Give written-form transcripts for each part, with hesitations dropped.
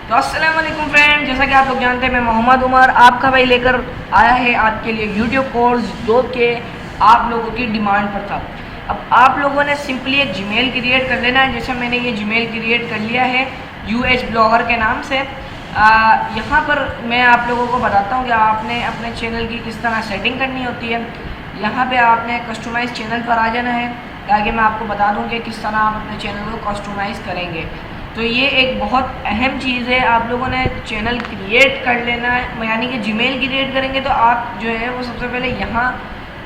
तो अस्सलाम वालेकुम फ्रेंड, जैसा कि आप लोग जानते हैं मैं मोहम्मद उमर आपका भाई लेकर आया है आपके लिए यूट्यूब कोर्स जो कि आप लोगों की डिमांड पर था। अब आप लोगों ने सिंपली एक जीमेल क्रिएट कर लेना है। जैसे मैंने ये जीमेल क्रिएट कर लिया है यूएच ब्लॉगर के नाम से। यहाँ पर मैं आप लोगों को बताता हूँ कि आपने अपने चैनल की किस तरह सेटिंग करनी होती है। यहाँ पे आपने कस्टमाइज़ चैनल पर आ जाना है ताकि मैं आपको बता दूँ कि किस तरह आप अपने चैनल को कस्टमाइज़ करेंगे। तो ये एक बहुत अहम चीज़ है। आप लोगों ने चैनल क्रिएट कर लेना है, यानी कि जीमेल क्रिएट करेंगे तो आप जो है वो सबसे पहले यहाँ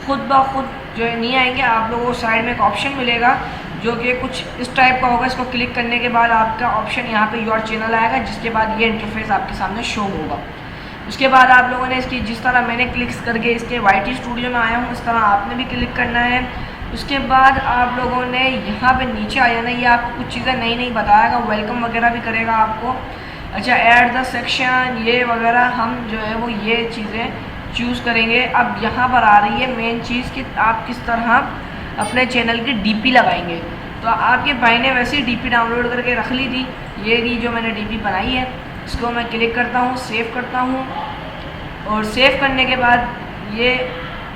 खुद ब खुद जो है नहीं आएंगे। आप लोगों को साइड में एक ऑप्शन मिलेगा जो कि कुछ इस टाइप का होगा। इसको क्लिक करने के बाद आपका ऑप्शन यहाँ पे योर चैनल आएगा, जिसके बाद ये इंटरफेस आपके सामने शो होगा। उसके बाद आप लोगों ने इसकी जिस तरह मैंने क्लिक्स करके इसके YT स्टूडियो में आया हूँ इस तरह आपने भी क्लिक करना है। उसके बाद आप लोगों ने यहाँ पे नीचे आ जाना। ये आपको कुछ चीज़ें नई बताएगा, वेलकम वगैरह भी करेगा आपको। अच्छा, ऐड द सेक्शन ये वगैरह हम जो है वो ये चीज़ें चूज़ करेंगे। अब यहाँ पर आ रही है मेन चीज़ कि आप किस तरह अपने चैनल की DP लगाएंगे। तो आपके भाई ने वैसे ही DP डाउनलोड करके रख ली थी। ये रही जो मैंने DP बनाई है, इसको मैं क्लिक करता हूँ, सेव करता हूँ और सेव करने के बाद ये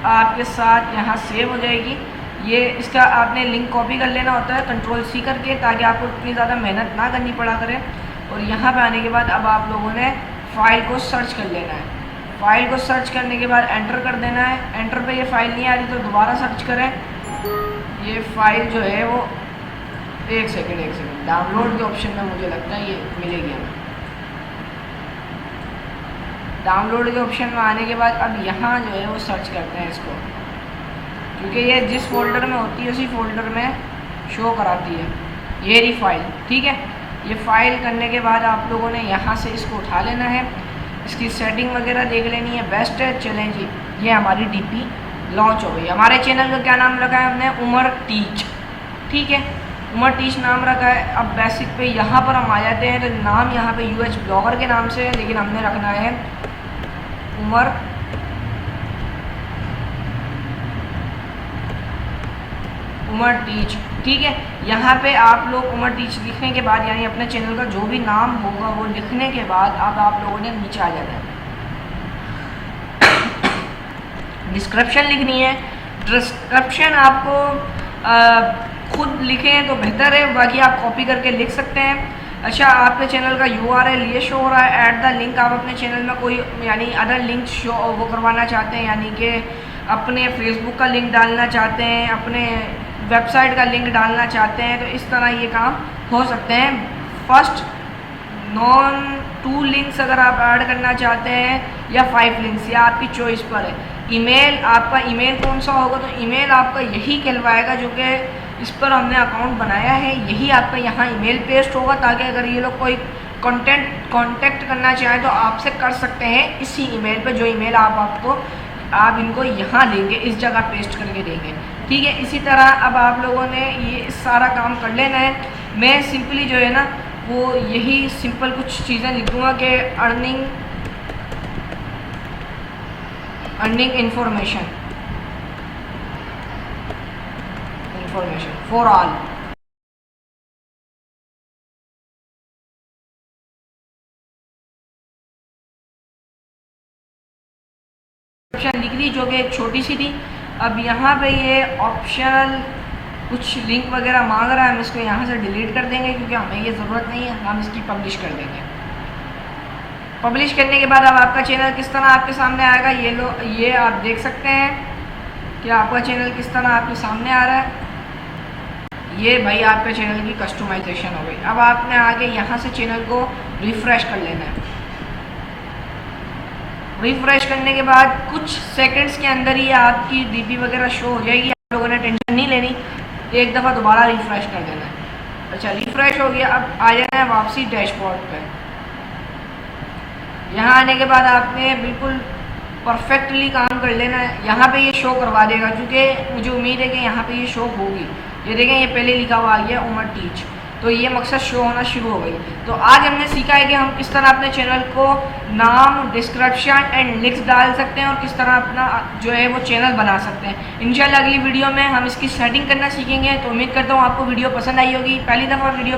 आपके साथ यहाँ सेव हो जाएगी। ये इसका आपने लिंक कॉपी कर लेना होता है Ctrl+C करके, ताकि आपको इतनी ज़्यादा मेहनत ना करनी पड़ा करे। और यहाँ पे आने के बाद अब आप लोगों ने फ़ाइल को सर्च कर लेना है। फ़ाइल को सर्च करने के बाद एंटर कर देना है। एंटर पे ये फ़ाइल नहीं आ रही तो दोबारा सर्च करें। ये फ़ाइल जो है वो एक सेकेंड डाउनलोड के ऑप्शन में मुझे लगता है ये मिलेगी हमें। डाउनलोड के ऑप्शन में आने के बाद अब यहाँ जो है वो सर्च करते हैं इसको, क्योंकि ये जिस फोल्डर में होती है उसी फोल्डर में शो कराती है। ये रही फाइल, ठीक है। ये फ़ाइल करने के बाद आप लोगों ने यहाँ से इसको उठा लेना है, इसकी सेटिंग वगैरह देख लेनी है। बेस्ट है, चलें जी। ये हमारी DP लॉन्च हो गई। हमारे चैनल का क्या नाम रखा है हमने? उमर टीच, ठीक है, उमर टीच नाम रखा है। अब बेसिक पे यहाँ पर हम आ जाते हैं तो नाम यहाँ पे यूएच ब्लॉगर के नाम से है, लेकिन हमने रखना है उमर टीच, ठीक है। यहाँ पे आप लोग उमर टीच लिखने के बाद, यानी अपने चैनल का जो भी नाम होगा वो लिखने के बाद अब आप लोगों ने नीचे आ जाना है। डिस्क्रिप्शन लिखनी है। डिस्क्रिप्शन आपको खुद लिखें तो बेहतर है, बाकी आप कॉपी करके लिख सकते हैं। अच्छा, आपके चैनल का URL ये शो हो रहा है। ऐड द लिंक, आप अपने चैनल में कोई यानी अदर लिंक शो वो करवाना चाहते हैं, यानी कि अपने फेसबुक का लिंक डालना चाहते हैं, अपने वेबसाइट का लिंक डालना चाहते हैं, तो इस तरह ये काम हो सकते हैं। फर्स्ट नॉन 2 लिंक्स अगर आप ऐड करना चाहते हैं या 5 लिंक्स, या आपकी चॉइस पर है। ईमेल, आपका ईमेल कौन सा होगा? तो ईमेल आपका यही कहलवाएगा जो कि इस पर हमने अकाउंट बनाया है, यही आपका यहाँ ईमेल पेस्ट होगा, ताकि अगर ये लोग कोई कांटेक्ट करना चाहें तो आपसे कर सकते हैं इसी ईमेल पे। जो ईमेल आप इनको यहाँ देंगे, इस जगह पेस्ट करके देंगे, ठीक है। इसी तरह अब आप लोगों ने ये सारा काम कर लेना है। मैं सिंपली जो है ना वो यही सिंपल कुछ चीज़ें लिख दूँगा कि अर्निंग इंफॉर्मेशन फॉर ऑल। लिख दी जो कि एक छोटी सी थी। अब यहाँ पे ये ऑप्शनल कुछ लिंक वगैरह मांग रहा है, हम इसको यहाँ से डिलीट कर देंगे क्योंकि हमें ये ज़रूरत नहीं है। हम इसकी पब्लिश कर देंगे। पब्लिश करने के बाद अब आपका चैनल किस तरह आपके सामने आएगा ये आप देख सकते हैं कि आपका चैनल किस तरह आपके सामने आ रहा है। ये भाई आपके चैनल की कस्टमाइजेशन हो गई। अब आपने आगे यहाँ से चैनल को रिफ़्रेश कर लेना है। रिफ़्रेश करने के बाद कुछ सेकंड्स के अंदर ही आपकी DP वगैरह शो हो जाएगी। आप लोगों ने टेंशन नहीं लेनी, एक दफ़ा दोबारा रिफ़्रेश कर देना है। अच्छा, रिफ़्रेश हो गया। अब आ जाना है वापसी डैशबोर्ड पे। यहाँ आने के बाद आपने बिल्कुल परफेक्टली काम कर लेना है। यहाँ पे ये शो करवा देगा, क्योंकि मुझे उम्मीद है कि यहाँ पे ये शो होगी। ये देखें, ये पहले लिखा हुआ आ गया उमर टीच, तो ये मकसद शो होना शुरू हो गई। तो आज हमने सीखा है कि हम किस तरह अपने चैनल को नाम, डिस्क्रिप्शन एंड लिंक्स डाल सकते हैं और किस तरह अपना जो है वो चैनल बना सकते हैं। इंशाल्लाह अगली वीडियो में हम इसकी सेटिंग करना सीखेंगे। तो उम्मीद करता हूँ आपको वीडियो पसंद आई होगी। पहली दफ़ा वीडियो